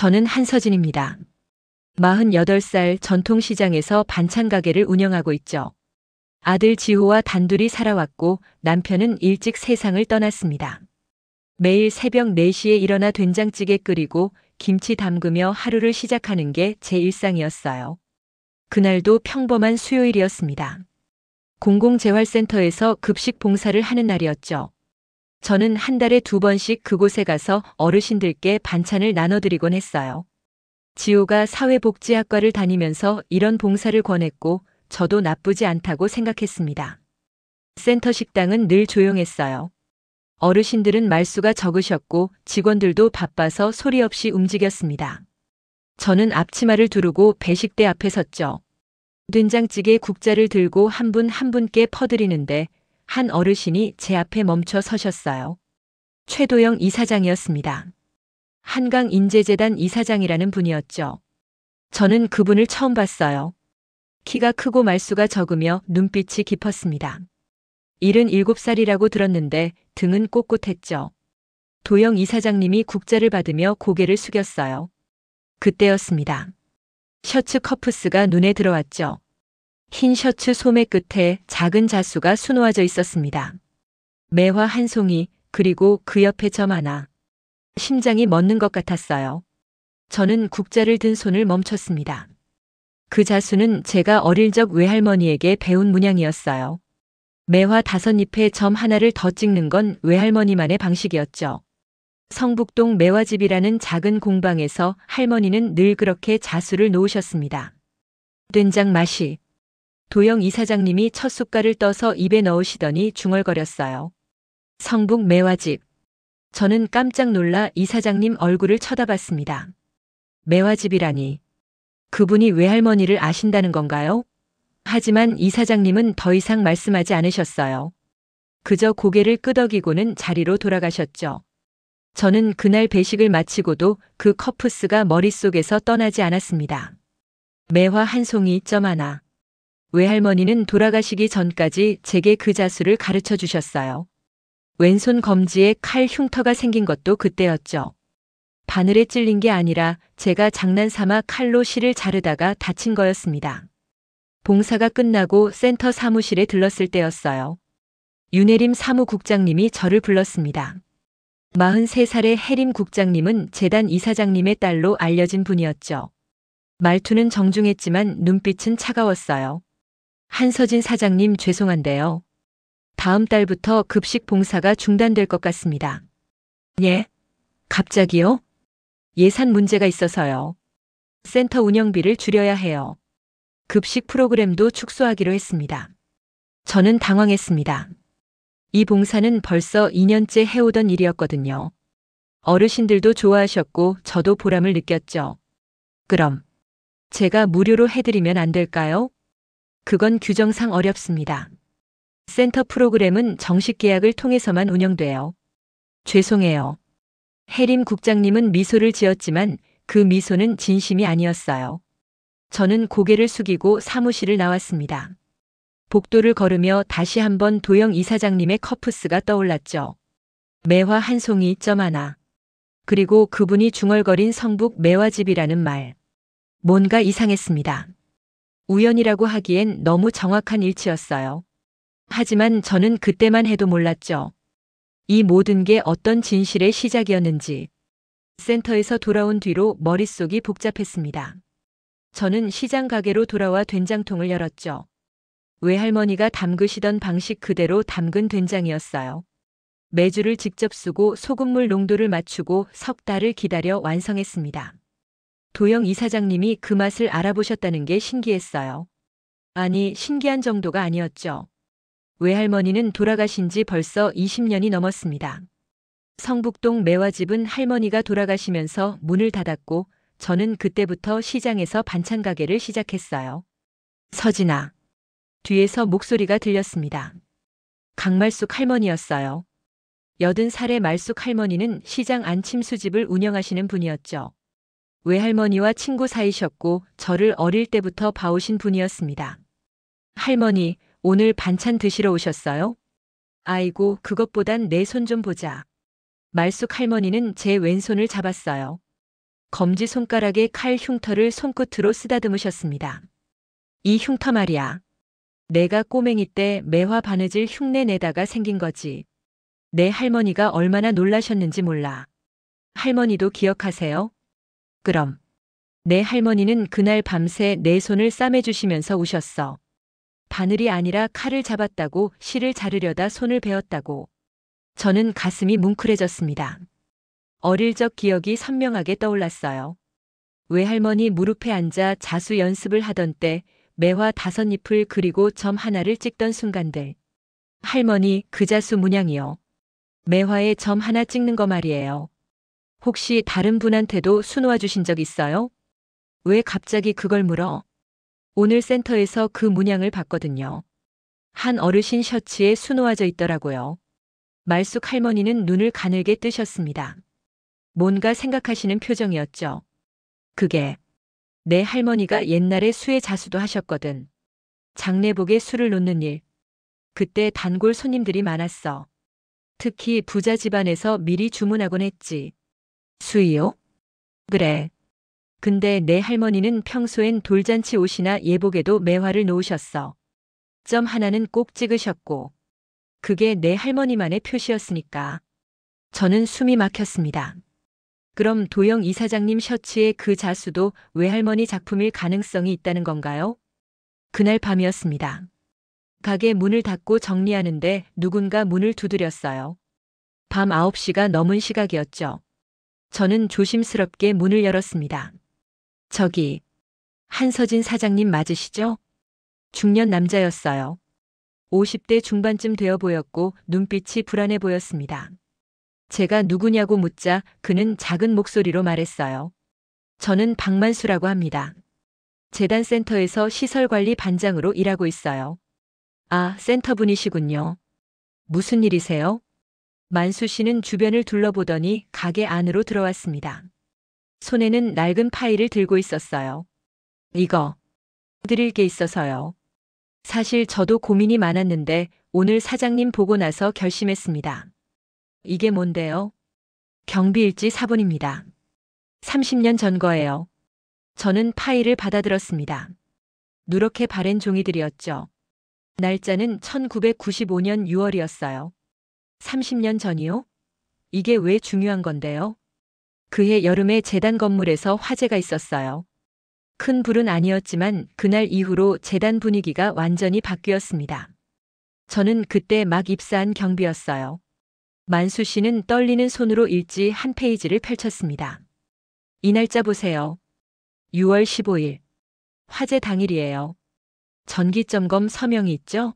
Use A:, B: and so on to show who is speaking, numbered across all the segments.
A: 저는 한서진입니다. 48살 전통시장에서 반찬 가게를 운영하고 있죠. 아들 지호와 단둘이 살아왔고 남편은 일찍 세상을 떠났습니다. 매일 새벽 4시에 일어나 된장찌개 끓이고 김치 담그며 하루를 시작하는 게 제 일상이었어요. 그날도 평범한 수요일이었습니다. 공공재활센터에서 급식 봉사를 하는 날이었죠. 저는 한 달에 2번씩 그곳에 가서 어르신들께 반찬을 나눠드리곤 했어요. 지호가 사회복지학과를 다니면서 이런 봉사를 권했고 저도 나쁘지 않다고 생각했습니다. 센터 식당은 늘 조용했어요. 어르신들은 말수가 적으셨고 직원들도 바빠서 소리 없이 움직였습니다. 저는 앞치마를 두르고 배식대 앞에 섰죠. 된장찌개 국자를 들고 한 분 한 분께 퍼드리는데 한 어르신이 제 앞에 멈춰 서셨어요. 최도영 이사장이었습니다. 한강인재재단 이사장이라는 분이었죠. 저는 그분을 처음 봤어요. 키가 크고 말수가 적으며 눈빛이 깊었습니다. 77살이라고 들었는데 등은 꼿꼿했죠. 도영 이사장님이 국자를 받으며 고개를 숙였어요. 그때였습니다. 셔츠 커프스가 눈에 들어왔죠. 흰 셔츠 소매 끝에 작은 자수가 수놓아져 있었습니다. 매화 한 송이, 그리고 그 옆에 점 하나. 심장이 멎는 것 같았어요. 저는 국자를 든 손을 멈췄습니다. 그 자수는 제가 어릴 적 외할머니에게 배운 문양이었어요. 매화 5잎에 점 하나를 더 찍는 건 외할머니만의 방식이었죠. 성북동 매화집이라는 작은 공방에서 할머니는 늘 그렇게 자수를 놓으셨습니다. 된장 맛이. 도영 이사장님이 첫 숟갈을 떠서 입에 넣으시더니 중얼거렸어요. 성북 매화집. 저는 깜짝 놀라 이사장님 얼굴을 쳐다봤습니다. 매화집이라니. 그분이 외할머니를 아신다는 건가요? 하지만 이사장님은 더 이상 말씀하지 않으셨어요. 그저 고개를 끄덕이고는 자리로 돌아가셨죠. 저는 그날 배식을 마치고도 그 커프스가 머릿속에서 떠나지 않았습니다. 매화 한 송이 점 하나. 외할머니는 돌아가시기 전까지 제게 그 자수를 가르쳐 주셨어요. 왼손 검지에 칼 흉터가 생긴 것도 그때였죠. 바늘에 찔린 게 아니라 제가 장난삼아 칼로 실을 자르다가 다친 거였습니다. 봉사가 끝나고 센터 사무실에 들렀을 때였어요. 윤혜림 사무국장님이 저를 불렀습니다. 43살의 혜림 국장님은 재단 이사장님의 딸로 알려진 분이었죠. 말투는 정중했지만 눈빛은 차가웠어요. 한서진 사장님 죄송한데요. 다음 달부터 급식 봉사가 중단될 것 같습니다. 예? 갑자기요? 예산 문제가 있어서요. 센터 운영비를 줄여야 해요. 급식 프로그램도 축소하기로 했습니다. 저는 당황했습니다. 이 봉사는 벌써 2년째 해오던 일이었거든요. 어르신들도 좋아하셨고 저도 보람을 느꼈죠. 그럼 제가 무료로 해드리면 안 될까요? 그건 규정상 어렵습니다. 센터 프로그램은 정식 계약을 통해서만 운영돼요. 죄송해요. 혜림 국장님은 미소를 지었지만 그 미소는 진심이 아니었어요. 저는 고개를 숙이고 사무실을 나왔습니다. 복도를 걸으며 다시 한번 도영 이사장님의 커프스가 떠올랐죠. 매화 한 송이 점 하나. 그리고 그분이 중얼거린 성북 매화집이라는 말. 뭔가 이상했습니다. 우연이라고 하기엔 너무 정확한 일치였어요. 하지만 저는 그때만 해도 몰랐죠. 이 모든 게 어떤 진실의 시작이었는지. 센터에서 돌아온 뒤로 머릿속이 복잡했습니다. 저는 시장 가게로 돌아와 된장통을 열었죠. 외할머니가 담그시던 방식 그대로 담근 된장이었어요. 메주를 직접 쓰고 소금물 농도를 맞추고 석 달을 기다려 완성했습니다. 도영 이사장님이 그 맛을 알아보셨다는 게 신기했어요. 아니, 신기한 정도가 아니었죠. 외할머니는 돌아가신 지 벌써 20년이 넘었습니다. 성북동 매화집은 할머니가 돌아가시면서 문을 닫았고 저는 그때부터 시장에서 반찬 가게를 시작했어요. 서진아. 뒤에서 목소리가 들렸습니다. 강말숙 할머니였어요. 80살의 말숙 할머니는 시장 안침수집을 운영하시는 분이었죠. 외할머니와 친구 사이셨고 저를 어릴 때부터 봐오신 분이었습니다. 할머니, 오늘 반찬 드시러 오셨어요? 아이고, 그것보단 내 손 좀 보자. 말숙 할머니는 제 왼손을 잡았어요. 검지손가락에 칼 흉터를 손끝으로 쓰다듬으셨습니다. 이 흉터 말이야. 내가 꼬맹이 때 매화 바느질 흉내 내다가 생긴 거지. 내 할머니가 얼마나 놀라셨는지 몰라. 할머니도 기억하세요? 그럼. 내 할머니는 그날 밤새 내 손을 싸매주시면서 우셨어. 바늘이 아니라 칼을 잡았다고 실을 자르려다 손을 베었다고. 저는 가슴이 뭉클해졌습니다. 어릴 적 기억이 선명하게 떠올랐어요. 외할머니 무릎에 앉아 자수 연습을 하던 때 매화 5잎을 그리고 점 하나를 찍던 순간들. 할머니 그 자수 문양이요. 매화에 점 하나 찍는 거 말이에요. 혹시 다른 분한테도 수놓아 주신 적 있어요? 왜 갑자기 그걸 물어? 오늘 센터에서 그 문양을 봤거든요. 한 어르신 셔츠에 수놓아져 있더라고요. 말숙 할머니는 눈을 가늘게 뜨셨습니다. 뭔가 생각하시는 표정이었죠. 그게 내 할머니가 옛날에 수의 자수도 하셨거든. 장례복에 수를 놓는 일. 그때 단골 손님들이 많았어. 특히 부자 집안에서 미리 주문하곤 했지. 수이요? 그래. 근데 내 할머니는 평소엔 돌잔치 옷이나 예복에도 매화를 놓으셨어. 점 하나는 꼭 찍으셨고. 그게 내 할머니만의 표시였으니까. 저는 숨이 막혔습니다. 그럼 도영 이사장님 셔츠의 그 자수도 외할머니 작품일 가능성이 있다는 건가요? 그날 밤이었습니다. 가게 문을 닫고 정리하는데 누군가 문을 두드렸어요. 밤 9시가 넘은 시각이었죠. 저는 조심스럽게 문을 열었습니다. 저기, 한서진 사장님 맞으시죠? 중년 남자였어요. 50대 중반쯤 되어 보였고 눈빛이 불안해 보였습니다. 제가 누구냐고 묻자 그는 작은 목소리로 말했어요. 저는 박만수라고 합니다. 재단센터에서 시설관리 반장으로 일하고 있어요. 아, 센터분이시군요. 무슨 일이세요? 만수 씨는 주변을 둘러보더니 가게 안으로 들어왔습니다. 손에는 낡은 파일을 들고 있었어요. 이거 드릴 게 있어서요. 사실 저도 고민이 많았는데 오늘 사장님 보고 나서 결심했습니다. 이게 뭔데요? 경비일지 사본입니다. 30년 전 거예요. 저는 파일을 받아들었습니다. 누렇게 바랜 종이들이었죠. 날짜는 1995년 6월이었어요. 30년 전이요? 이게 왜 중요한 건데요? 그해 여름에 재단 건물에서 화재가 있었어요. 큰 불은 아니었지만 그날 이후로 재단 분위기가 완전히 바뀌었습니다. 저는 그때 막 입사한 경비였어요. 만수 씨는 떨리는 손으로 일지 한 페이지를 펼쳤습니다. 이 날짜 보세요. 6월 15일. 화재 당일이에요. 전기점검 서명이 있죠?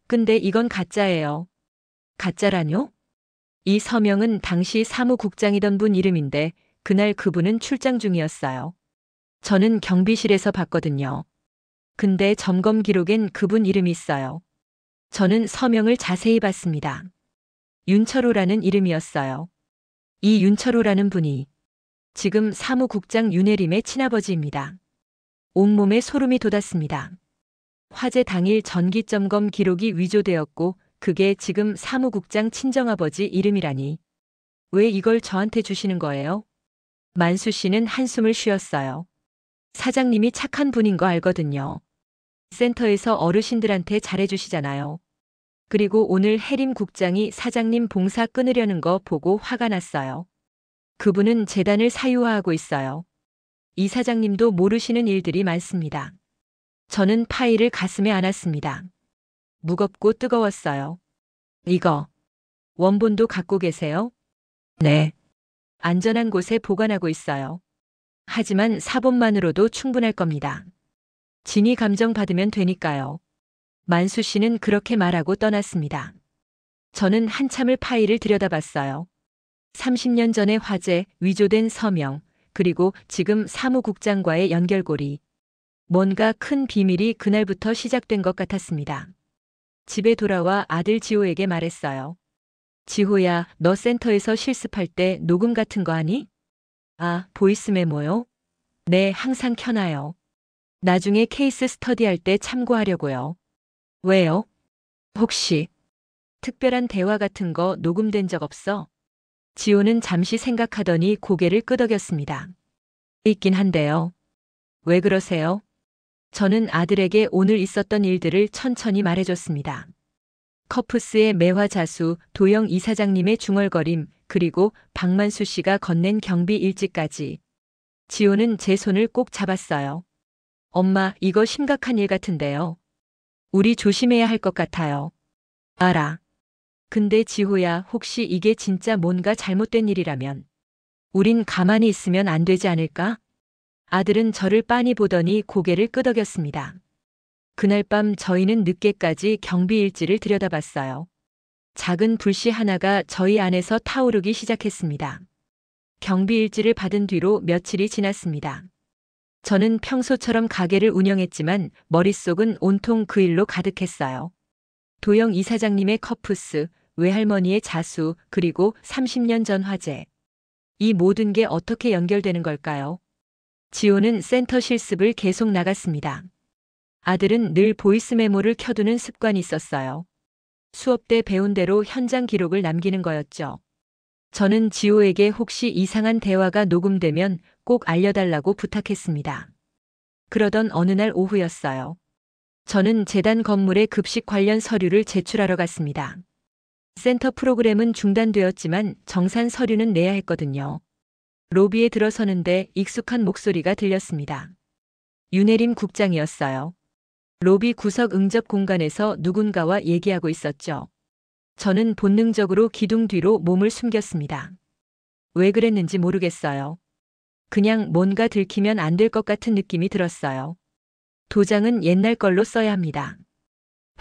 A: 근데 이건 가짜예요. 가짜라뇨? 이 서명은 당시 사무국장이던 분 이름인데 그날 그분은 출장 중이었어요. 저는 경비실에서 봤거든요. 근데 점검 기록엔 그분 이름이 있어요. 저는 서명을 자세히 봤습니다. 윤철호라는 이름이었어요. 이 윤철호라는 분이 지금 사무국장 윤혜림의 친아버지입니다. 온몸에 소름이 돋았습니다. 화재 당일 전기점검 기록이 위조되었고 그게 지금 사무국장 친정아버지 이름이라니. 왜 이걸 저한테 주시는 거예요? 만수 씨는 한숨을 쉬었어요. 사장님이 착한 분인 거 알거든요. 센터에서 어르신들한테 잘해주시잖아요. 그리고 오늘 해림 국장이 사장님 봉사 끊으려는 거 보고 화가 났어요. 그분은 재단을 사유화하고 있어요. 이 사장님도 모르시는 일들이 많습니다. 저는 파일을 가슴에 안았습니다. 무겁고 뜨거웠어요. 이거 원본도 갖고 계세요? 네. 안전한 곳에 보관하고 있어요. 하지만 사본만으로도 충분할 겁니다. 진위 감정 받으면 되니까요. 만수 씨는 그렇게 말하고 떠났습니다. 저는 한참을 파일을 들여다봤어요. 30년 전의 화재, 위조된 서명, 그리고 지금 사무국장과의 연결고리. 뭔가 큰 비밀이 그날부터 시작된 것 같았습니다. 집에 돌아와 아들 지호에게 말했어요. 지호야, 너 센터에서 실습할 때 녹음 같은 거 하니? 아, 보이스 메모요? 네, 항상 켜놔요. 나중에 케이스 스터디할 때 참고하려고요. 왜요? 혹시 특별한 대화 같은 거 녹음된 적 없어? 지호는 잠시 생각하더니 고개를 끄덕였습니다. 있긴 한데요. 왜 그러세요? 저는 아들에게 오늘 있었던 일들을 천천히 말해줬습니다. 커프스의 매화자수, 도영 이사장님의 중얼거림, 그리고 박만수 씨가 건넨 경비 일지까지. 지호는 제 손을 꼭 잡았어요. 엄마, 이거 심각한 일 같은데요. 우리 조심해야 할 것 같아요. 알아. 근데 지호야, 혹시 이게 진짜 뭔가 잘못된 일이라면 우린 가만히 있으면 안 되지 않을까? 아들은 저를 빤히 보더니 고개를 끄덕였습니다. 그날 밤 저희는 늦게까지 경비 일지를 들여다봤어요. 작은 불씨 하나가 저희 안에서 타오르기 시작했습니다. 경비 일지를 받은 뒤로 며칠이 지났습니다. 저는 평소처럼 가게를 운영했지만 머릿속은 온통 그 일로 가득했어요. 도영 이사장님의 커프스, 외할머니의 자수, 그리고 30년 전 화재. 이 모든 게 어떻게 연결되는 걸까요? 지호는 센터 실습을 계속 나갔습니다. 아들은 늘 보이스 메모를 켜두는 습관이 있었어요. 수업 때 배운 대로 현장 기록을 남기는 거였죠. 저는 지호에게 혹시 이상한 대화가 녹음되면 꼭 알려달라고 부탁했습니다. 그러던 어느 날 오후였어요. 저는 재단 건물에 급식 관련 서류를 제출하러 갔습니다. 센터 프로그램은 중단되었지만 정산 서류는 내야 했거든요. 로비에 들어서는데 익숙한 목소리가 들렸습니다. 윤혜림 국장이었어요. 로비 구석 응접 공간에서 누군가와 얘기하고 있었죠. 저는 본능적으로 기둥 뒤로 몸을 숨겼습니다. 왜 그랬는지 모르겠어요. 그냥 뭔가 들키면 안 될 것 같은 느낌이 들었어요. 도장은 옛날 걸로 써야 합니다.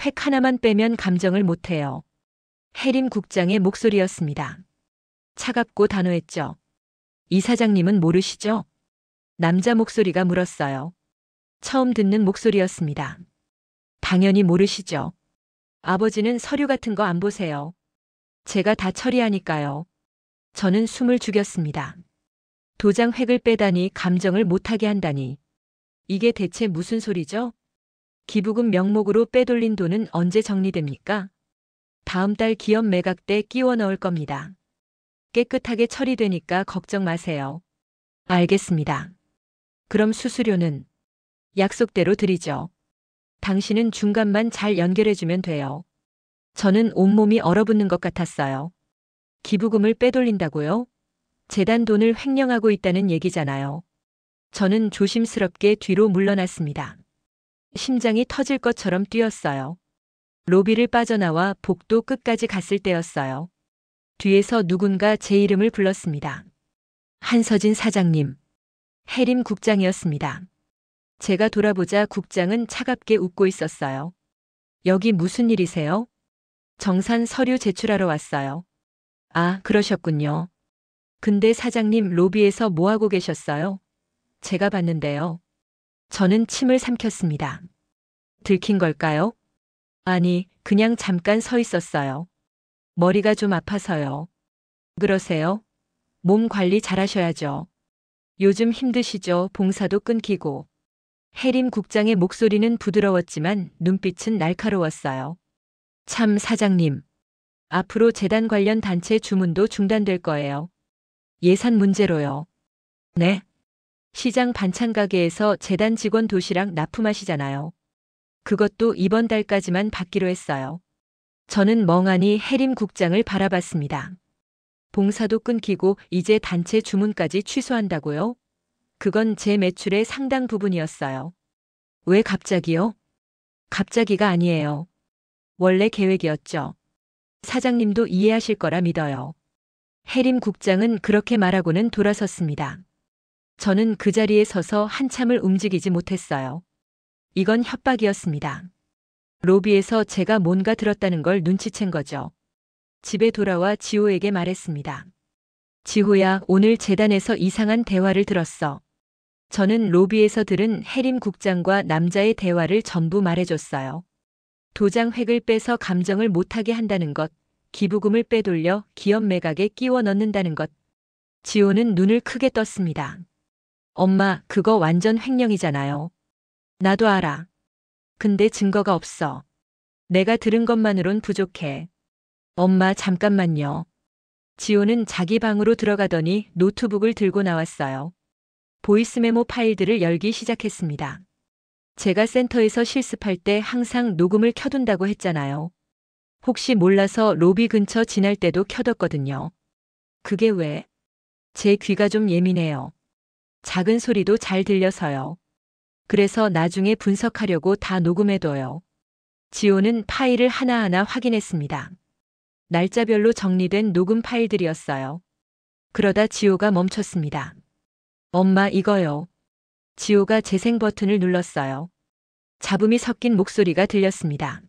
A: 획 하나만 빼면 감정을 못해요. 해림 국장의 목소리였습니다. 차갑고 단호했죠. 이 사장님은 모르시죠? 남자 목소리가 물었어요. 처음 듣는 목소리였습니다. 당연히 모르시죠. 아버지는 서류 같은 거 안 보세요. 제가 다 처리하니까요. 저는 숨을 죽였습니다. 도장 획을 빼다니 감정을 못하게 한다니. 이게 대체 무슨 소리죠? 기부금 명목으로 빼돌린 돈은 언제 정리됩니까? 다음 달 기업 매각 때 끼워 넣을 겁니다. 깨끗하게 처리되니까 걱정 마세요. 알겠습니다. 그럼 수수료는 약속대로 드리죠. 당신은 중간만 잘 연결해주면 돼요. 저는 온몸이 얼어붙는 것 같았어요. 기부금을 빼돌린다고요? 재단 돈을 횡령하고 있다는 얘기잖아요. 저는 조심스럽게 뒤로 물러났습니다. 심장이 터질 것처럼 뛰었어요. 로비를 빠져나와 복도 끝까지 갔을 때였어요. 뒤에서 누군가 제 이름을 불렀습니다. 한서진 사장님. 해림 국장이었습니다. 제가 돌아보자 국장은 차갑게 웃고 있었어요. 여기 무슨 일이세요? 정산 서류 제출하러 왔어요. 아, 그러셨군요. 근데 사장님 로비에서 뭐 하고 계셨어요? 제가 봤는데요. 저는 침을 삼켰습니다. 들킨 걸까요? 아니, 그냥 잠깐 서 있었어요. 머리가 좀 아파서요. 그러세요? 몸 관리 잘하셔야죠. 요즘 힘드시죠? 봉사도 끊기고. 해림 국장의 목소리는 부드러웠지만 눈빛은 날카로웠어요. 참 사장님. 앞으로 재단 관련 단체 주문도 중단될 거예요. 예산 문제로요. 네. 시장 반찬 가게에서 재단 직원 도시락 납품하시잖아요. 그것도 이번 달까지만 받기로 했어요. 저는 멍하니 해림 국장을 바라봤습니다. 봉사도 끊기고 이제 단체 주문까지 취소한다고요? 그건 제 매출의 상당 부분이었어요. 왜 갑자기요? 갑자기가 아니에요. 원래 계획이었죠. 사장님도 이해하실 거라 믿어요. 해림 국장은 그렇게 말하고는 돌아섰습니다. 저는 그 자리에 서서 한참을 움직이지 못했어요. 이건 협박이었습니다. 로비에서 제가 뭔가 들었다는 걸 눈치챈 거죠. 집에 돌아와 지호에게 말했습니다. 지호야, 오늘 재단에서 이상한 대화를 들었어. 저는 로비에서 들은 해림 국장과 남자의 대화를 전부 말해줬어요. 도장 획을 빼서 감정을 못하게 한다는 것, 기부금을 빼돌려 기업 매각에 끼워 넣는다는 것. 지호는 눈을 크게 떴습니다. 엄마, 그거 완전 횡령이잖아요. 나도 알아. 근데 증거가 없어. 내가 들은 것만으론 부족해. 엄마, 잠깐만요. 지호는 자기 방으로 들어가더니 노트북을 들고 나왔어요. 보이스 메모 파일들을 열기 시작했습니다. 제가 센터에서 실습할 때 항상 녹음을 켜둔다고 했잖아요. 혹시 몰라서 로비 근처 지날 때도 켜뒀거든요. 그게 왜? 제 귀가 좀 예민해요. 작은 소리도 잘 들려서요. 그래서 나중에 분석하려고 다 녹음해둬요. 지호는 파일을 하나하나 확인했습니다. 날짜별로 정리된 녹음 파일들이었어요. 그러다 지호가 멈췄습니다. 엄마, 이거요. 지호가 재생 버튼을 눌렀어요. 잡음이 섞인 목소리가 들렸습니다.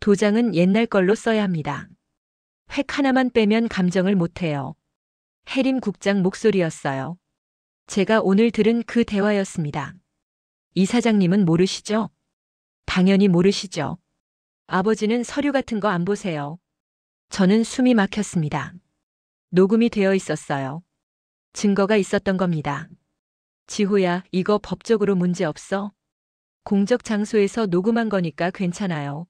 A: 도장은 옛날 걸로 써야 합니다. 획 하나만 빼면 감정을 못해요. 해림 국장 목소리였어요. 제가 오늘 들은 그 대화였습니다. 이사장님은 모르시죠? 당연히 모르시죠. 아버지는 서류 같은 거 안 보세요. 저는 숨이 막혔습니다. 녹음이 되어 있었어요. 증거가 있었던 겁니다. 지호야, 이거 법적으로 문제 없어? 공적 장소에서 녹음한 거니까 괜찮아요.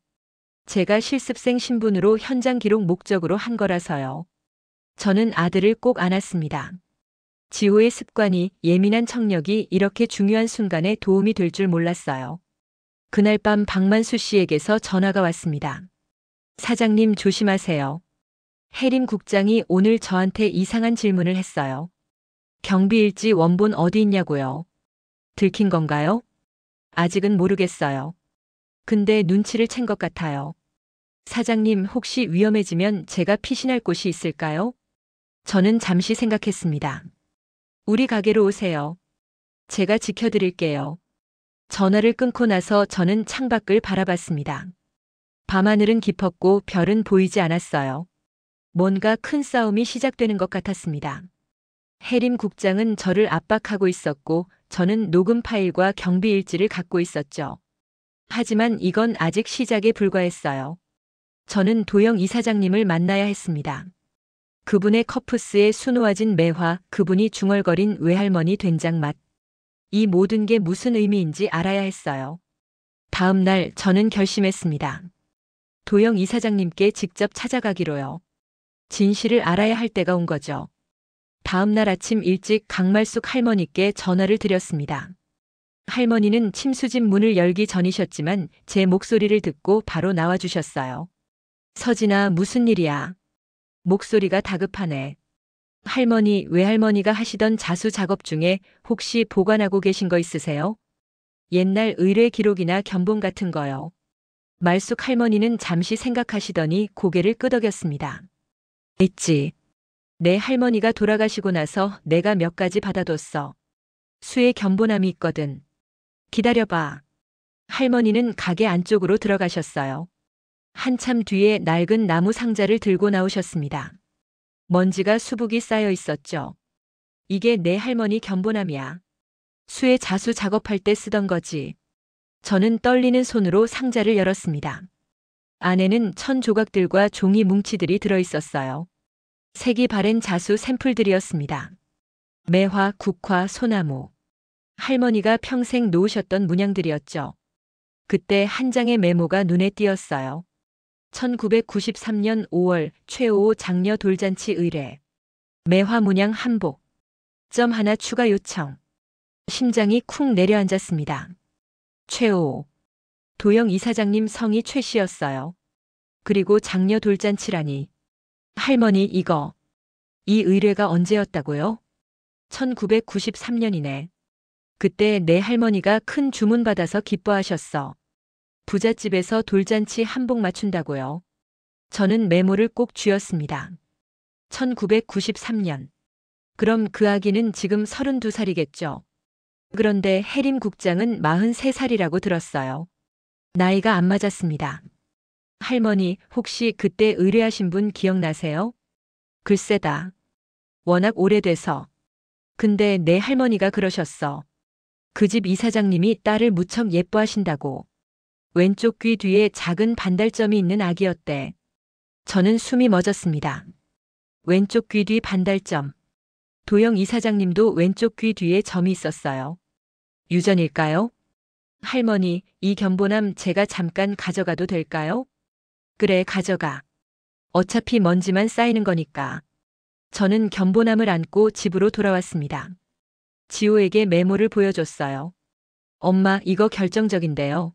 A: 제가 실습생 신분으로 현장 기록 목적으로 한 거라서요. 저는 아들을 꼭 안았습니다. 지호의 습관이, 예민한 청력이 이렇게 중요한 순간에 도움이 될 줄 몰랐어요. 그날 밤 박만수 씨에게서 전화가 왔습니다. 사장님, 조심하세요. 해림 국장이 오늘 저한테 이상한 질문을 했어요. 경비일지 원본 어디 있냐고요. 들킨 건가요? 아직은 모르겠어요. 근데 눈치를 챈 것 같아요. 사장님, 혹시 위험해지면 제가 피신할 곳이 있을까요? 저는 잠시 생각했습니다. 우리 가게로 오세요. 제가 지켜드릴게요. 전화를 끊고 나서 저는 창밖을 바라봤습니다. 밤하늘은 깊었고 별은 보이지 않았어요. 뭔가 큰 싸움이 시작되는 것 같았습니다. 해림 국장은 저를 압박하고 있었고 저는 녹음 파일과 경비 일지를 갖고 있었죠. 하지만 이건 아직 시작에 불과했어요. 저는 도영 이사장님을 만나야 했습니다. 그분의 커프스에 수놓아진 매화, 그분이 중얼거린 외할머니 된장 맛. 이 모든 게 무슨 의미인지 알아야 했어요. 다음 날 저는 결심했습니다. 도영 이사장님께 직접 찾아가기로요. 진실을 알아야 할 때가 온 거죠. 다음 날 아침 일찍 강말숙 할머니께 전화를 드렸습니다. 할머니는 침수집 문을 열기 전이셨지만 제 목소리를 듣고 바로 나와주셨어요. 서진아, 무슨 일이야? 목소리가 다급하네. 할머니, 외할머니가 하시던 자수 작업 중에 혹시 보관하고 계신 거 있으세요? 옛날 의뢰 기록이나 견본 같은 거요. 말숙 할머니는 잠시 생각하시더니 고개를 끄덕였습니다. 있지. 내 할머니가 돌아가시고 나서 내가 몇 가지 받아뒀어. 수의 견본함이 있거든. 기다려봐. 할머니는 가게 안쪽으로 들어가셨어요. 한참 뒤에 낡은 나무 상자를 들고 나오셨습니다. 먼지가 수북이 쌓여 있었죠. 이게 내 할머니 견본함이야. 수의 자수 작업할 때 쓰던 거지. 저는 떨리는 손으로 상자를 열었습니다. 안에는 천 조각들과 종이 뭉치들이 들어있었어요. 색이 바랜 자수 샘플들이었습니다. 매화, 국화, 소나무. 할머니가 평생 놓으셨던 문양들이었죠. 그때 한 장의 메모가 눈에 띄었어요. 1993년 5월 최오 장려 돌잔치 의뢰. 매화 문양 한복. 점 하나 추가 요청. 심장이 쿵 내려앉았습니다. 최오. 도영 이사장님 성이 최 씨였어요. 그리고 장려 돌잔치라니. 할머니, 이거. 이 의뢰가 언제였다고요? 1993년이네. 그때 내 할머니가 큰 주문 받아서 기뻐하셨어. 부잣집에서 돌잔치 한복 맞춘다고요. 저는 메모를 꼭 쥐었습니다. 1993년. 그럼 그 아기는 지금 32살이겠죠. 그런데 해림 국장은 43살이라고 들었어요. 나이가 안 맞았습니다. 할머니, 혹시 그때 의뢰하신 분 기억나세요? 글쎄다. 워낙 오래돼서. 근데 내 할머니가 그러셨어. 그 집 이사장님이 딸을 무척 예뻐하신다고. 왼쪽 귀 뒤에 작은 반달점이 있는 아기였대. 저는 숨이 멎었습니다. 왼쪽 귀 뒤 반달점. 도영 이사장님도 왼쪽 귀 뒤에 점이 있었어요. 유전일까요? 할머니, 이 견본함 제가 잠깐 가져가도 될까요? 그래, 가져가. 어차피 먼지만 쌓이는 거니까. 저는 견본함을 안고 집으로 돌아왔습니다. 지호에게 메모를 보여줬어요. 엄마, 이거 결정적인데요.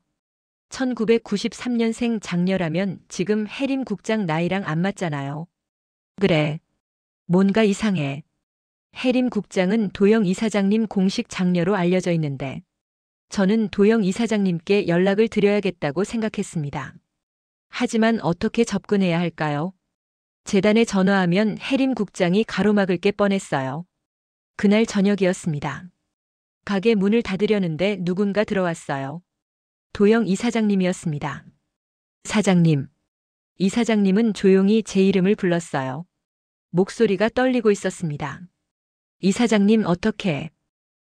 A: 1993년생 장녀라면 지금 해림 국장 나이랑 안 맞잖아요. 그래. 뭔가 이상해. 해림 국장은 도영 이사장님 공식 장녀로 알려져 있는데 저는 도영 이사장님께 연락을 드려야겠다고 생각했습니다. 하지만 어떻게 접근해야 할까요? 재단에 전화하면 해림 국장이 가로막을 게 뻔했어요. 그날 저녁이었습니다. 가게 문을 닫으려는데 누군가 들어왔어요. 도영 이사장님이었습니다. 사장님. 이사장님은 조용히 제 이름을 불렀어요. 목소리가 떨리고 있었습니다. 이사장님 어떻게?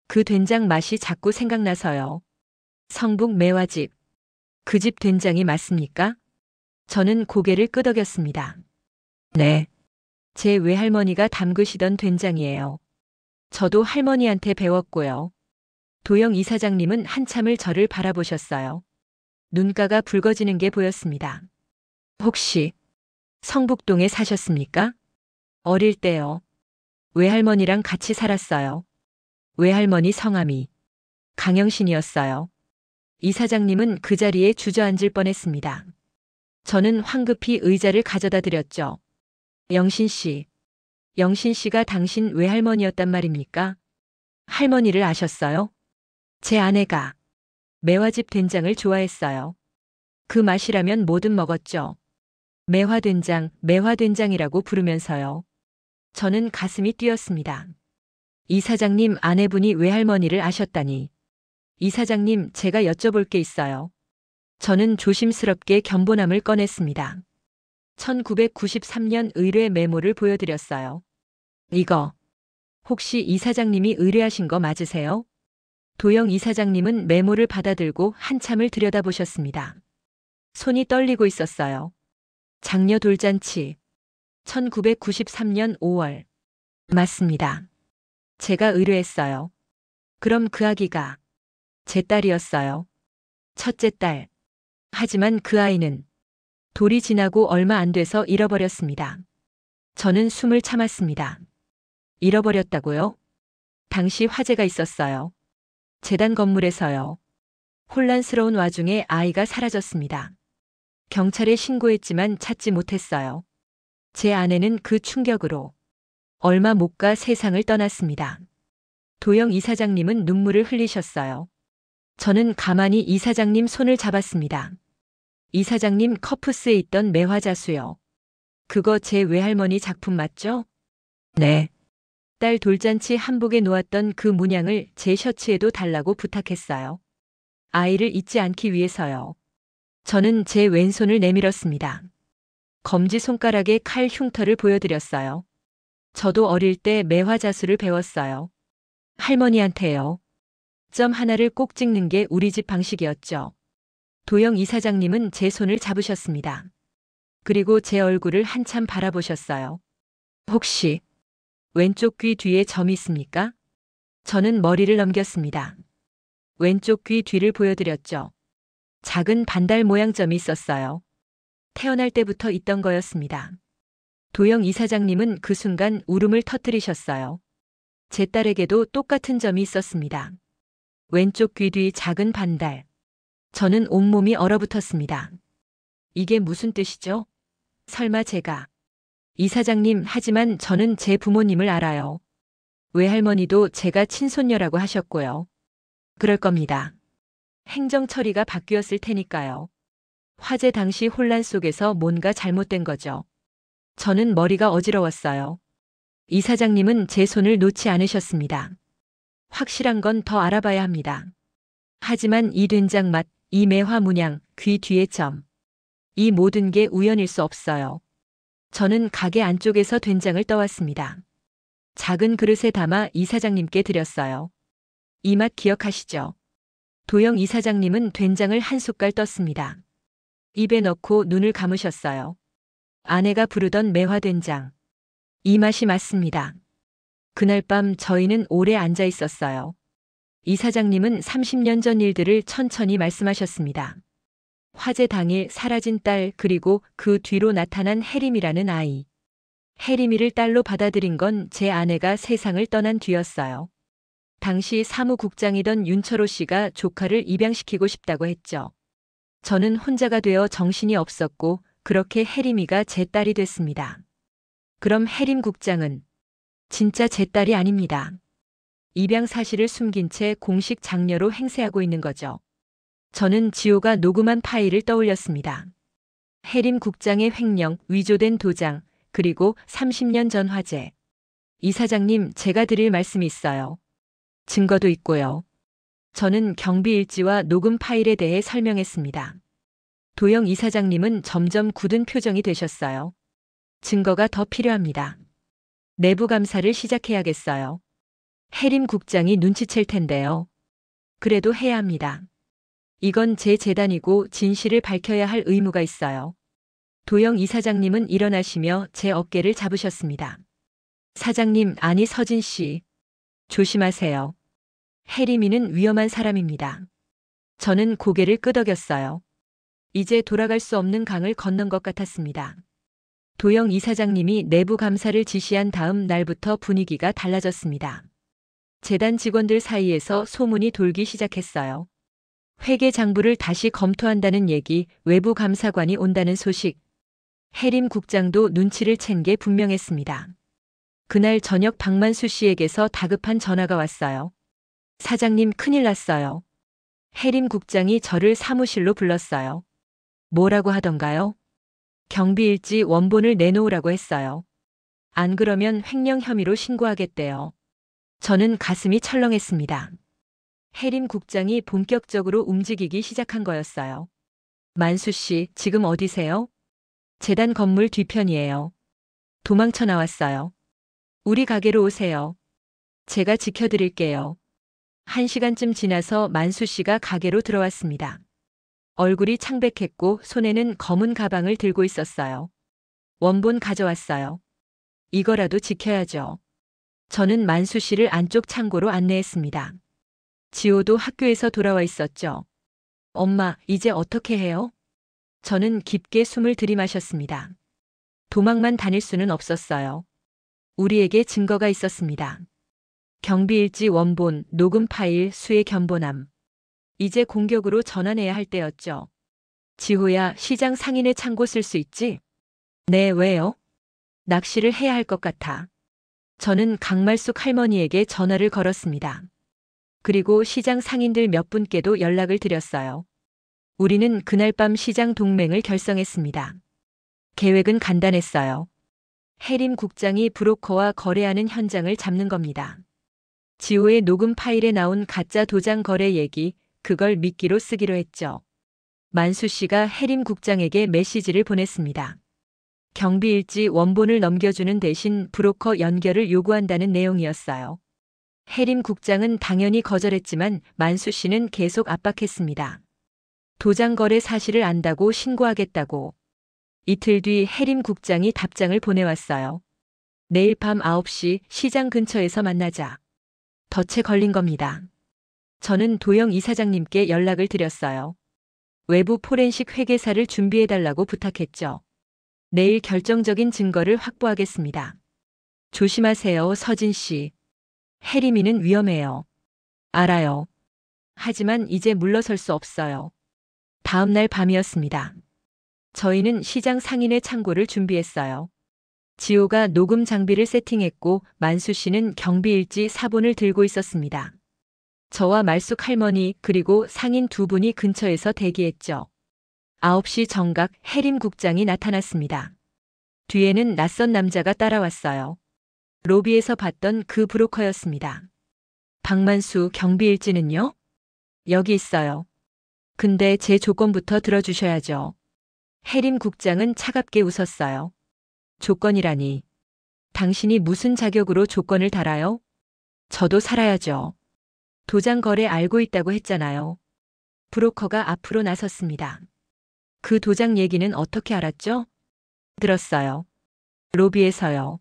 A: 그 된장 맛이 자꾸 생각나서요. 성북 매화집. 그 집 된장이 맞습니까? 저는 고개를 끄덕였습니다. 네. 제 외할머니가 담그시던 된장이에요. 저도 할머니한테 배웠고요. 도영 이사장님은 한참을 저를 바라보셨어요. 눈가가 붉어지는 게 보였습니다. 혹시 성북동에 사셨습니까? 어릴 때요. 외할머니랑 같이 살았어요. 외할머니 성함이 강영신이었어요. 이사장님은 그 자리에 주저앉을 뻔했습니다. 저는 황급히 의자를 가져다 드렸죠. 영신 씨. 영신 씨가 당신 외할머니였단 말입니까? 할머니를 아셨어요? 제 아내가 매화집 된장을 좋아했어요. 그 맛이라면 뭐든 먹었죠. 매화된장, 매화된장이라고 부르면서요. 저는 가슴이 뛰었습니다. 이사장님 아내분이 외할머니를 아셨다니. 이사장님, 제가 여쭤볼 게 있어요. 저는 조심스럽게 견본함을 꺼냈습니다. 1993년 의뢰 메모를 보여드렸어요. 이거 혹시 이사장님이 의뢰하신 거 맞으세요? 도영 이사장님은 메모를 받아들고 한참을 들여다보셨습니다. 손이 떨리고 있었어요. 장녀 돌잔치. 1993년 5월. 맞습니다. 제가 의뢰했어요. 그럼 그 아기가 제 딸이었어요. 첫째 딸. 하지만 그 아이는 돌이 지나고 얼마 안 돼서 잃어버렸습니다. 저는 숨을 참았습니다. 잃어버렸다고요? 당시 화재가 있었어요. 재단 건물에서요. 혼란스러운 와중에 아이가 사라졌습니다. 경찰에 신고했지만 찾지 못했어요. 제 아내는 그 충격으로 얼마 못 가 세상을 떠났습니다. 도영 이사장님은 눈물을 흘리셨어요. 저는 가만히 이사장님 손을 잡았습니다. 이사장님 커프스에 있던 매화자수요. 그거 제 외할머니 작품 맞죠? 네. 딸 돌잔치 한복에 놓았던 그 문양을 제 셔츠에도 달라고 부탁했어요. 아이를 잊지 않기 위해서요. 저는 제 왼손을 내밀었습니다. 검지손가락에 칼 흉터를 보여드렸어요. 저도 어릴 때 매화자수를 배웠어요. 할머니한테요. 점 하나를 꼭 찍는 게 우리 집 방식이었죠. 도영 이사장님은 제 손을 잡으셨습니다. 그리고 제 얼굴을 한참 바라보셨어요. 혹시 왼쪽 귀 뒤에 점이 있습니까? 저는 머리를 넘겼습니다. 왼쪽 귀 뒤를 보여드렸죠. 작은 반달 모양 점이 있었어요. 태어날 때부터 있던 거였습니다. 도영 이사장님은 그 순간 울음을 터뜨리셨어요. 제 딸에게도 똑같은 점이 있었습니다. 왼쪽 귀 뒤 작은 반달. 저는 온몸이 얼어붙었습니다. 이게 무슨 뜻이죠? 설마 제가. 이사장님, 하지만 저는 제 부모님을 알아요. 외할머니도 제가 친손녀라고 하셨고요. 그럴 겁니다. 행정 처리가 바뀌었을 테니까요. 화재 당시 혼란 속에서 뭔가 잘못된 거죠. 저는 머리가 어지러웠어요. 이사장님은 제 손을 놓지 않으셨습니다. 확실한 건 더 알아봐야 합니다. 하지만 이 된장 맛, 이 매화 문양, 귀 뒤의 점. 이 모든 게 우연일 수 없어요. 저는 가게 안쪽에서 된장을 떠왔습니다. 작은 그릇에 담아 이사장님께 드렸어요. 이 맛 기억하시죠? 도영 이사장님은 된장을 한 숟갈 떴습니다. 입에 넣고 눈을 감으셨어요. 아내가 부르던 매화된장. 이 맛이 맞습니다. 그날 밤 저희는 오래 앉아 있었어요. 이사장님은 30년 전 일들을 천천히 말씀하셨습니다. 화재 당일 사라진 딸 그리고 그 뒤로 나타난 혜림이라는 아이. 혜림이를 딸로 받아들인 건 제 아내가 세상을 떠난 뒤였어요. 당시 사무국장이던 윤철호 씨가 조카를 입양시키고 싶다고 했죠. 저는 혼자가 되어 정신이 없었고 그렇게 혜림이가 제 딸이 됐습니다. 그럼 혜림 국장은 진짜 제 딸이 아닙니다. 입양 사실을 숨긴 채 공식 장녀로 행세하고 있는 거죠. 저는 지호가 녹음한 파일을 떠올렸습니다. 혜림 국장의 횡령, 위조된 도장, 그리고 30년 전 화재. 이사장님, 제가 드릴 말씀이 있어요. 증거도 있고요. 저는 경비 일지와 녹음 파일에 대해 설명했습니다. 도영 이사장님은 점점 굳은 표정이 되셨어요. 증거가 더 필요합니다. 내부 감사를 시작해야겠어요. 혜림 국장이 눈치챌 텐데요. 그래도 해야 합니다. 이건 제 재단이고 진실을 밝혀야 할 의무가 있어요. 도영 이사장님은 일어나시며 제 어깨를 잡으셨습니다. 사장님, 아니 서진 씨. 조심하세요. 혜림이는 위험한 사람입니다. 저는 고개를 끄덕였어요. 이제 돌아갈 수 없는 강을 건넌 것 같았습니다. 도영 이사장님이 내부 감사를 지시한 다음 날부터 분위기가 달라졌습니다. 재단 직원들 사이에서 소문이 돌기 시작했어요. 회계 장부를 다시 검토한다는 얘기, 외부 감사관이 온다는 소식. 혜림 국장도 눈치를 챈 게 분명했습니다. 그날 저녁 박만수 씨에게서 다급한 전화가 왔어요. 사장님, 큰일 났어요. 혜림 국장이 저를 사무실로 불렀어요. 뭐라고 하던가요? 경비일지 원본을 내놓으라고 했어요. 안 그러면 횡령 혐의로 신고하겠대요. 저는 가슴이 철렁했습니다. 혜림 국장이 본격적으로 움직이기 시작한 거였어요. 만수 씨, 지금 어디세요? 재단 건물 뒤편이에요. 도망쳐 나왔어요. 우리 가게로 오세요. 제가 지켜드릴게요. 1시간쯤 지나서 만수 씨가 가게로 들어왔습니다. 얼굴이 창백했고 손에는 검은 가방을 들고 있었어요. 원본 가져왔어요. 이거라도 지켜야죠. 저는 만수 씨를 안쪽 창고로 안내했습니다. 지호도 학교에서 돌아와 있었죠. 엄마, 이제 어떻게 해요? 저는 깊게 숨을 들이마셨습니다. 도망만 다닐 수는 없었어요. 우리에게 증거가 있었습니다. 경비일지 원본, 녹음 파일, 수의 견본함. 이제 공격으로 전환해야 할 때였죠. 지호야, 시장 상인의 창고 쓸 수 있지? 네, 왜요? 낚시를 해야 할 것 같아. 저는 강말숙 할머니에게 전화를 걸었습니다. 그리고 시장 상인들 몇 분께도 연락을 드렸어요. 우리는 그날 밤 시장 동맹을 결성했습니다. 계획은 간단했어요. 혜림 국장이 브로커와 거래하는 현장을 잡는 겁니다. 지호의 녹음 파일에 나온 가짜 도장 거래 얘기, 그걸 미끼로 쓰기로 했죠. 만수 씨가 혜림 국장에게 메시지를 보냈습니다. 경비일지 원본을 넘겨주는 대신 브로커 연결을 요구한다는 내용이었어요. 혜림 국장은 당연히 거절했지만 만수 씨는 계속 압박했습니다. 도장 거래 사실을 안다고 신고하겠다고. 이틀 뒤 혜림 국장이 답장을 보내왔어요. 내일 밤 9시 시장 근처에서 만나자. 덫에 걸린 겁니다. 저는 도영 이사장님께 연락을 드렸어요. 외부 포렌식 회계사를 준비해달라고 부탁했죠. 내일 결정적인 증거를 확보하겠습니다. 조심하세요, 서진 씨. 혜림이는 위험해요. 알아요. 하지만 이제 물러설 수 없어요. 다음 날 밤이었습니다. 저희는 시장 상인의 창고를 준비했어요. 지호가 녹음 장비를 세팅했고 만수 씨는 경비일지 사본을 들고 있었습니다. 저와 말숙 할머니 그리고 상인 두 분이 근처에서 대기했죠. 9시 정각 혜림 국장이 나타났습니다. 뒤에는 낯선 남자가 따라왔어요. 로비에서 봤던 그 브로커였습니다. 박만수 경비일지는요? 여기 있어요. 근데 제 조건부터 들어주셔야죠. 혜림 국장은 차갑게 웃었어요. 조건이라니. 당신이 무슨 자격으로 조건을 달아요? 저도 살아야죠. 도장 거래 알고 있다고 했잖아요. 브로커가 앞으로 나섰습니다. 그 도장 얘기는 어떻게 알았죠? 들었어요. 로비에서요.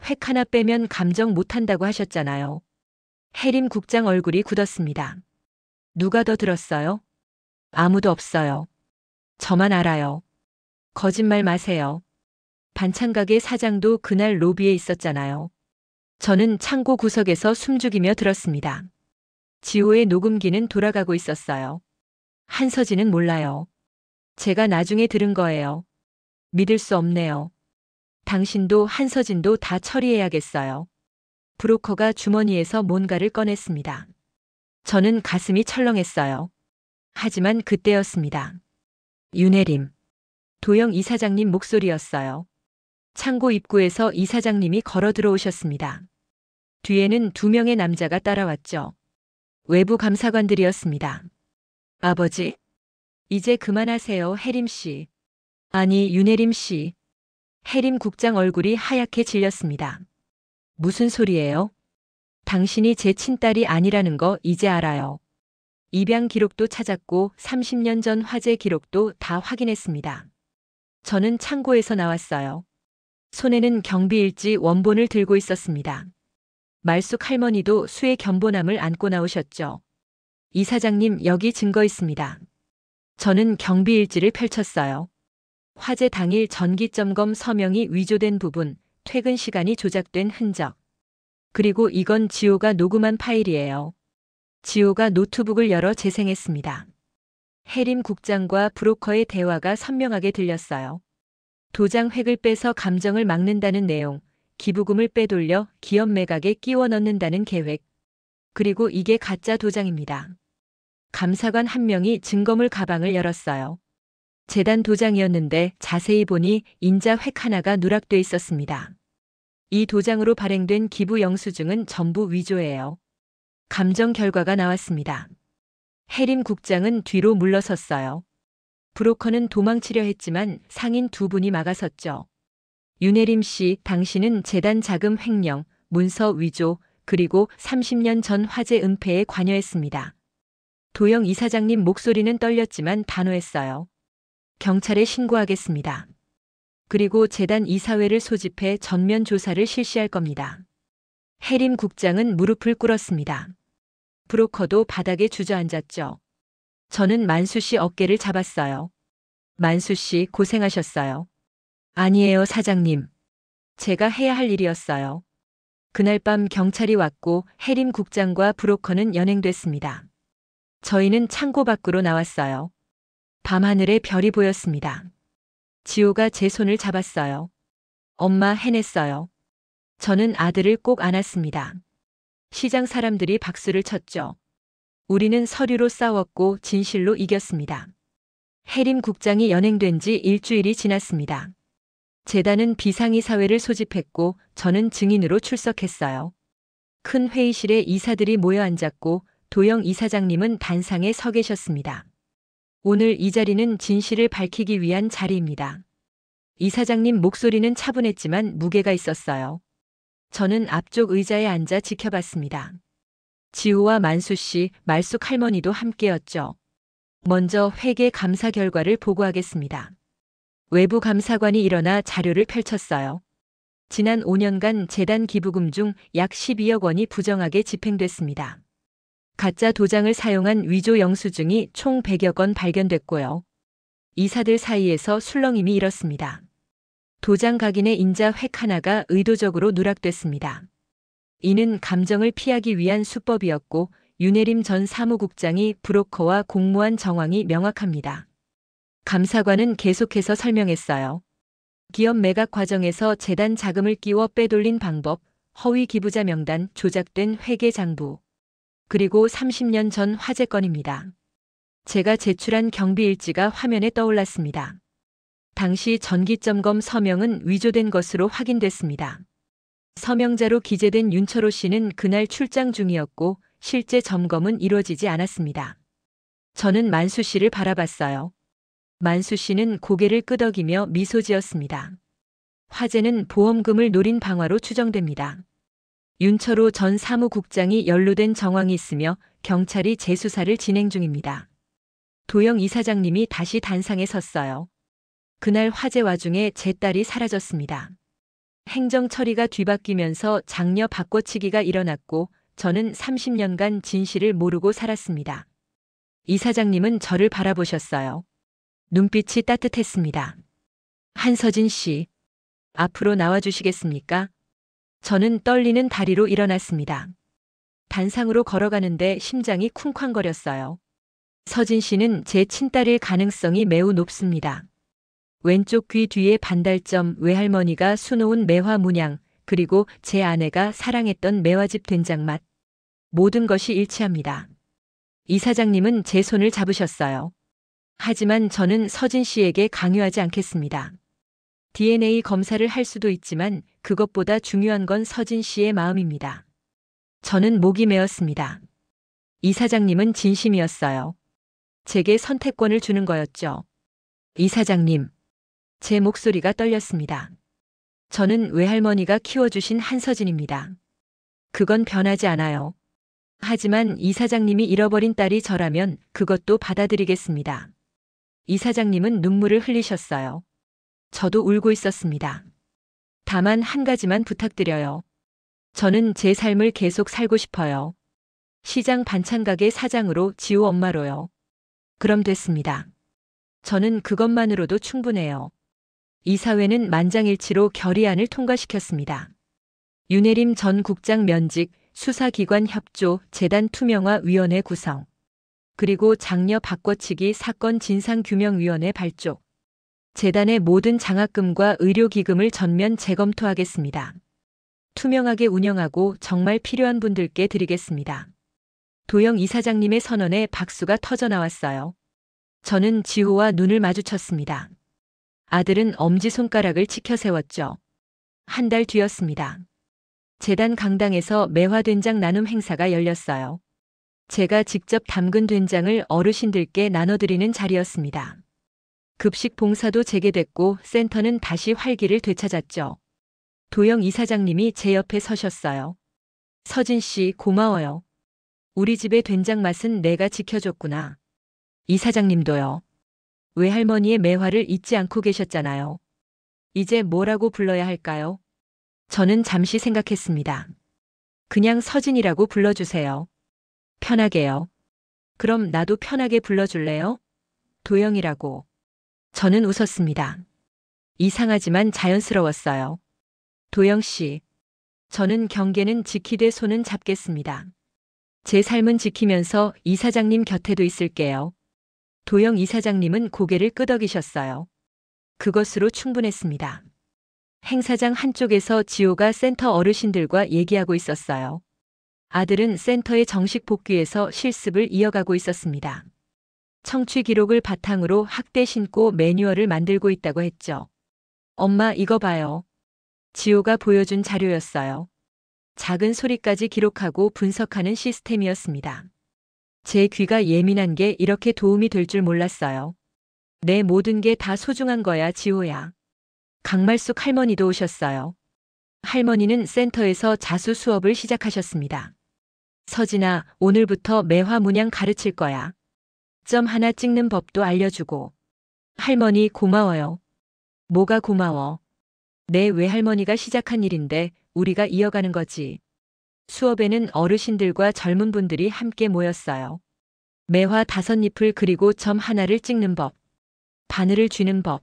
A: 획 하나 빼면 감정 못한다고 하셨잖아요. 혜림 국장 얼굴이 굳었습니다. 누가 더 들었어요? 아무도 없어요. 저만 알아요. 거짓말 마세요. 반찬가게 사장도 그날 로비에 있었잖아요. 저는 창고 구석에서 숨죽이며 들었습니다. 지호의 녹음기는 돌아가고 있었어요. 한서진은 몰라요. 제가 나중에 들은 거예요. 믿을 수 없네요. 당신도 한서진도 다 처리해야겠어요. 브로커가 주머니에서 뭔가를 꺼냈습니다. 저는 가슴이 철렁했어요. 하지만 그때였습니다. 윤혜림. 도영 이사장님 목소리였어요. 창고 입구에서 이사장님이 걸어 들어오셨습니다. 뒤에는 2명의 남자가 따라왔죠. 외부 감사관들이었습니다. 아버지, 이제 그만하세요, 혜림 씨. 아니, 윤혜림 씨. 혜림 국장 얼굴이 하얗게 질렸습니다. 무슨 소리예요? 당신이 제 친딸이 아니라는 거 이제 알아요. 입양 기록도 찾았고 30년 전 화재 기록도 다 확인했습니다. 저는 창고에서 나왔어요. 손에는 경비일지 원본을 들고 있었습니다. 말숙 할머니도 수의 견본함을 안고 나오셨죠. 이사장님, 여기 증거 있습니다. 저는 경비일지를 펼쳤어요. 화재 당일 전기점검 서명이 위조된 부분, 퇴근 시간이 조작된 흔적. 그리고 이건 지호가 녹음한 파일이에요. 지호가 노트북을 열어 재생했습니다. 혜림 국장과 브로커의 대화가 선명하게 들렸어요. 도장 획을 빼서 감정을 막는다는 내용, 기부금을 빼돌려 기업 매각에 끼워 넣는다는 계획. 그리고 이게 가짜 도장입니다. 감사관 한 명이 증거물 가방을 열었어요. 재단 도장이었는데 자세히 보니 인자 획 하나가 누락돼 있었습니다. 이 도장으로 발행된 기부 영수증은 전부 위조예요. 감정 결과가 나왔습니다. 혜림 국장은 뒤로 물러섰어요. 브로커는 도망치려 했지만 상인 2분이 막아섰죠. 윤혜림 씨, 당신은 재단 자금 횡령, 문서 위조, 그리고 30년 전 화재 은폐에 관여했습니다. 도영 이사장님 목소리는 떨렸지만 단호했어요. 경찰에 신고하겠습니다. 그리고 재단 이사회를 소집해 전면 조사를 실시할 겁니다. 혜림 국장은 무릎을 꿇었습니다. 브로커도 바닥에 주저앉았죠. 저는 만수 씨 어깨를 잡았어요. 만수 씨, 고생하셨어요. 아니에요, 사장님. 제가 해야 할 일이었어요. 그날 밤 경찰이 왔고 혜림 국장과 브로커는 연행됐습니다. 저희는 창고 밖으로 나왔어요. 밤하늘에 별이 보였습니다. 지호가 제 손을 잡았어요. 엄마, 해냈어요. 저는 아들을 꼭 안았습니다. 시장 사람들이 박수를 쳤죠. 우리는 서류로 싸웠고 진실로 이겼습니다. 혜림 국장이 연행된 지 일주일이 지났습니다. 재단은 비상이사회를 소집했고 저는 증인으로 출석했어요. 큰 회의실에 이사들이 모여 앉았고 도영 이사장님은 단상에 서 계셨습니다. 오늘 이 자리는 진실을 밝히기 위한 자리입니다. 이사장님 목소리는 차분했지만 무게가 있었어요. 저는 앞쪽 의자에 앉아 지켜봤습니다. 지호와 만수 씨, 말숙 할머니도 함께였죠. 먼저 회계 감사 결과를 보고하겠습니다. 외부 감사관이 일어나 자료를 펼쳤어요. 지난 5년간 재단 기부금 중 약 12억 원이 부정하게 집행됐습니다. 가짜 도장을 사용한 위조 영수증이 총 100여 건 발견됐고요. 이사들 사이에서 술렁임이 일었습니다. 도장 각인의 인자 획 하나가 의도적으로 누락됐습니다. 이는 감정을 피하기 위한 수법이었고 윤혜림 전 사무국장이 브로커와 공모한 정황이 명확합니다. 감사관은 계속해서 설명했어요. 기업 매각 과정에서 재단 자금을 끼워 빼돌린 방법, 허위 기부자 명단, 조작된 회계 장부. 그리고 30년 전 화재 건입니다. 제가 제출한 경비일지가 화면에 떠올랐습니다. 당시 전기점검 서명은 위조된 것으로 확인됐습니다. 서명자로 기재된 윤철호 씨는 그날 출장 중이었고 실제 점검은 이루어지지 않았습니다. 저는 만수 씨를 바라봤어요. 만수 씨는 고개를 끄덕이며 미소 지었습니다. 화재는 보험금을 노린 방화로 추정됩니다. 윤철호 전 사무국장이 연루된 정황이 있으며 경찰이 재수사를 진행 중입니다. 도영 이사장님이 다시 단상에 섰어요. 그날 화재 와중에 제 딸이 사라졌습니다. 행정 처리가 뒤바뀌면서 장녀 바꿔치기가 일어났고 저는 30년간 진실을 모르고 살았습니다. 이사장님은 저를 바라보셨어요. 눈빛이 따뜻했습니다. 한서진 씨, 앞으로 나와주시겠습니까? 저는 떨리는 다리로 일어났습니다. 단상으로 걸어가는데 심장이 쿵쾅거렸어요. 서진 씨는 제 친딸일 가능성이 매우 높습니다. 왼쪽 귀 뒤에 반달점, 외할머니가 수놓은 매화 문양, 그리고 제 아내가 사랑했던 매화즙 된장 맛. 모든 것이 일치합니다. 이사장님은 제 손을 잡으셨어요. 하지만 저는 서진 씨에게 강요하지 않겠습니다. DNA 검사를 할 수도 있지만 그것보다 중요한 건 서진 씨의 마음입니다. 저는 목이 메었습니다. 이사장님은 진심이었어요. 제게 선택권을 주는 거였죠. 이사장님. 제 목소리가 떨렸습니다. 저는 외할머니가 키워주신 한서진입니다. 그건 변하지 않아요. 하지만 이사장님이 잃어버린 딸이 저라면 그것도 받아들이겠습니다. 이사장님은 눈물을 흘리셨어요. 저도 울고 있었습니다. 다만 한 가지만 부탁드려요. 저는 제 삶을 계속 살고 싶어요. 시장 반찬 가게 사장으로 지호 엄마로요. 그럼 됐습니다. 저는 그것만으로도 충분해요. 이사회는 만장일치로 결의안을 통과시켰습니다. 윤혜림 전 국장 면직, 수사기관 협조, 재단 투명화 위원회 구성, 그리고 장녀 바꿔치기 사건 진상규명위원회 발족, 재단의 모든 장학금과 의료기금을 전면 재검토하겠습니다. 투명하게 운영하고 정말 필요한 분들께 드리겠습니다. 도영 이사장님의 선언에 박수가 터져 나왔어요. 저는 지호와 눈을 마주쳤습니다. 아들은 엄지손가락을 치켜 세웠죠. 한 달 뒤였습니다. 재단 강당에서 매화된장 나눔 행사가 열렸어요. 제가 직접 담근 된장을 어르신들께 나눠드리는 자리였습니다. 급식 봉사도 재개됐고 센터는 다시 활기를 되찾았죠. 도영 이사장님이 제 옆에 서셨어요. 서진 씨 고마워요. 우리 집의 된장 맛은 내가 지켜줬구나. 이사장님도요. 외할머니의 매화를 잊지 않고 계셨잖아요. 이제 뭐라고 불러야 할까요? 저는 잠시 생각했습니다. 그냥 서진이라고 불러주세요. 편하게요. 그럼 나도 편하게 불러줄래요? 도영이라고. 저는 웃었습니다. 이상하지만 자연스러웠어요. 도영 씨. 저는 경계는 지키되 손은 잡겠습니다. 제 삶은 지키면서 이사장님 곁에도 있을게요. 도영 이사장님은 고개를 끄덕이셨어요. 그것으로 충분했습니다. 행사장 한쪽에서 지호가 센터 어르신들과 얘기하고 있었어요. 아들은 센터의 정식 복귀에서 실습을 이어가고 있었습니다. 청취 기록을 바탕으로 학대 신고 매뉴얼을 만들고 있다고 했죠. 엄마 이거 봐요. 지호가 보여준 자료였어요. 작은 소리까지 기록하고 분석하는 시스템이었습니다. 제 귀가 예민한 게 이렇게 도움이 될 줄 몰랐어요. 내 모든 게 다 소중한 거야, 지호야. 강말숙 할머니도 오셨어요. 할머니는 센터에서 자수 수업을 시작하셨습니다. 서진아, 오늘부터 매화 문양 가르칠 거야. 점 하나 찍는 법도 알려주고. 할머니 고마워요. 뭐가 고마워? 내 외할머니가 시작한 일인데 우리가 이어가는 거지. 수업에는 어르신들과 젊은 분들이 함께 모였어요. 매화 5잎을 그리고 점 하나를 찍는 법, 바늘을 쥐는 법,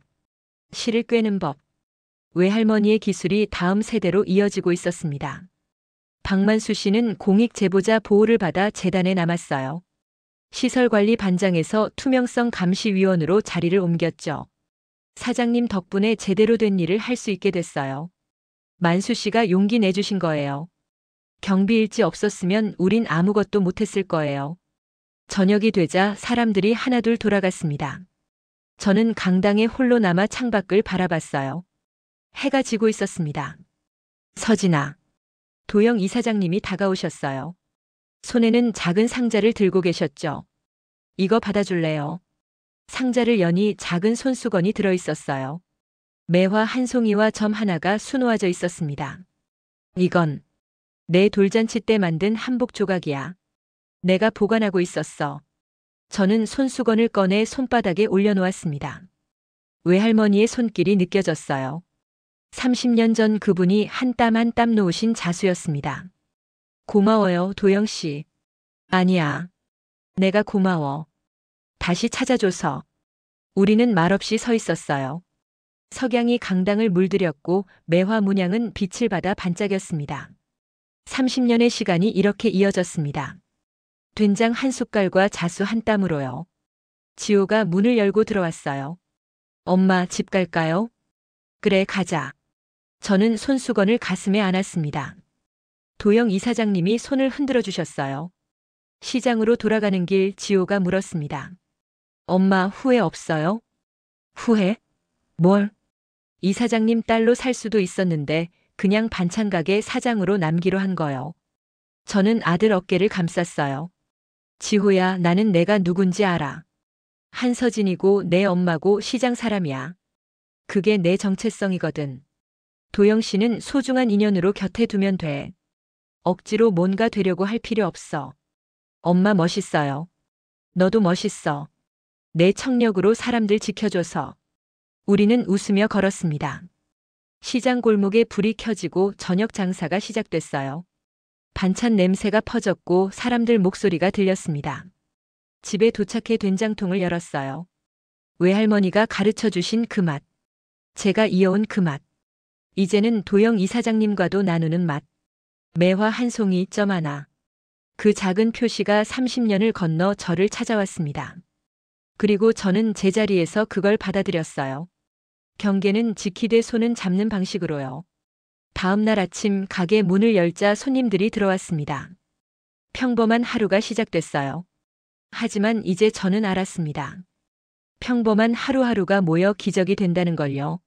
A: 실을 꿰는 법. 외할머니의 기술이 다음 세대로 이어지고 있었습니다. 박만수 씨는 공익 제보자 보호를 받아 재단에 남았어요. 시설관리 반장에서 투명성 감시위원으로 자리를 옮겼죠. 사장님 덕분에 제대로 된 일을 할 수 있게 됐어요. 만수 씨가 용기 내주신 거예요. 경비일지 없었으면 우린 아무것도 못했을 거예요. 저녁이 되자 사람들이 하나둘 돌아갔습니다. 저는 강당에 홀로 남아 창밖을 바라봤어요. 해가 지고 있었습니다. 서진아. 도영 이사장님이 다가오셨어요. 손에는 작은 상자를 들고 계셨죠. 이거 받아줄래요? 상자를 여니 작은 손수건이 들어있었어요. 매화 한 송이와 점 하나가 수놓아져 있었습니다. 이건 내 돌잔치 때 만든 한복 조각이야. 내가 보관하고 있었어. 저는 손수건을 꺼내 손바닥에 올려놓았습니다. 외할머니의 손길이 느껴졌어요. 30년 전 그분이 한 땀 한 땀 놓으신 자수였습니다. 고마워요, 도영 씨. 아니야. 내가 고마워. 다시 찾아줘서. 우리는 말없이 서 있었어요. 석양이 강당을 물들였고 매화 문양은 빛을 받아 반짝였습니다. 30년의 시간이 이렇게 이어졌습니다. 된장 한 숟갈과 자수 한 땀으로요. 지호가 문을 열고 들어왔어요. 엄마, 집 갈까요? 그래, 가자. 저는 손수건을 가슴에 안았습니다. 도영 이사장님이 손을 흔들어 주셨어요. 시장으로 돌아가는 길 지호가 물었습니다. 엄마, 후회 없어요? 후회? 뭘? 이사장님 딸로 살 수도 있었는데 그냥 반찬 가게 사장으로 남기로 한 거요. 저는 아들 어깨를 감쌌어요. 지호야, 나는 내가 누군지 알아. 한서진이고 내 엄마고 시장 사람이야. 그게 내 정체성이거든. 도영 씨는 소중한 인연으로 곁에 두면 돼. 억지로 뭔가 되려고 할 필요 없어. 엄마 멋있어요. 너도 멋있어. 내 청력으로 사람들 지켜줘서. 우리는 웃으며 걸었습니다. 시장 골목에 불이 켜지고 저녁 장사가 시작됐어요. 반찬 냄새가 퍼졌고 사람들 목소리가 들렸습니다. 집에 도착해 된장통을 열었어요. 외할머니가 가르쳐 주신 그 맛. 제가 이어온 그 맛. 이제는 도영 이사장님과도 나누는 맛. 매화 한 송이 점 하나. 그 작은 표시가 30년을 건너 저를 찾아왔습니다. 그리고 저는 제자리에서 그걸 받아들였어요. 경계는 지키되 손은 잡는 방식으로요. 다음 날 아침 가게 문을 열자 손님들이 들어왔습니다. 평범한 하루가 시작됐어요. 하지만 이제 저는 알았습니다. 평범한 하루하루가 모여 기적이 된다는 걸요.